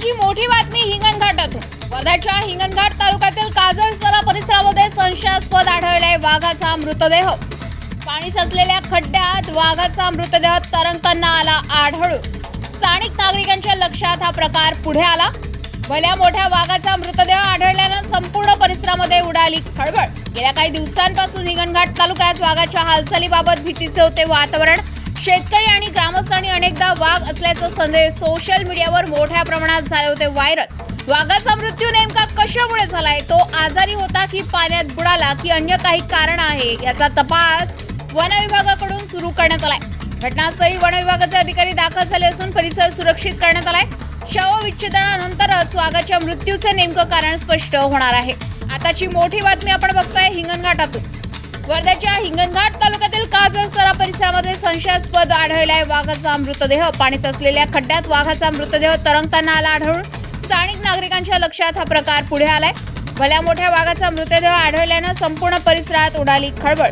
आताची मोठी बातमी हिंगणघाटातून। वर्ध्याच्या हिंगणघाट तालुक्यातील काजळसरा परिसरामध्ये संशयास्पद आढळलाय वाघाचा मृतदेह। पाणी साचलेल्या खड्ड्यात वाघाचा मृतदेह तरंगताना आला आढळून। स्थानिक नागरिकांच्या लक्षात हा प्रकार पुढे आला। भल्या मोठ्या वाघाचा मृतदेह आढळल्यानं संपूर्ण परिसरामध्ये उडाली खळबळ। गेल्या काही दिवसांपासून हिंगणघाट तालुक्यात वाघाच्या हालचालीबाबत भीतीचे होते वातावरण। शेतकरी आणि ग्रामस्थांनी अनेकदा वाघ असल्याचे संदेश सोशल मीडियावर मोठ्या प्रमाणात झाले होते व्हायरल। वाघाचा मृत्यू नेमका कशामुळे झालाय, तो आजारी होता की पाण्यात बुडाला की अन्य काही कारण आहे, याचा तपास वन विभागाकडून सुरू करण्यात आलाय। घटनास्थळी वन विभागाचे अधिकारी दाखल झाले असून परिसर सुरक्षित करण्यात आलाय। शवविच्छेदनानंतरच वाघाच्या मृत्यूचे नेमकं कारण स्पष्ट होणार आहे। आताची मोठी बातमी आपण बघतोय हिंगणघाटातून। वर्ध्याच्या हिंगणघाट तालुक्यातील काजळसरा परिसरामध्ये संशयास्पद आढळलाय वाघाचा मृतदेह। पाणी साचलेल्या खड्ड्यात वाघाचा मृतदेह तरंगताना आला आढळून। स्थानिक नागरिकांच्या लक्षात हा प्रकार पुढे आलाय। भल्या मोठ्या वाघाचा मृतदेह आढळल्यानं संपूर्ण परिसरात उडाली खळबळ।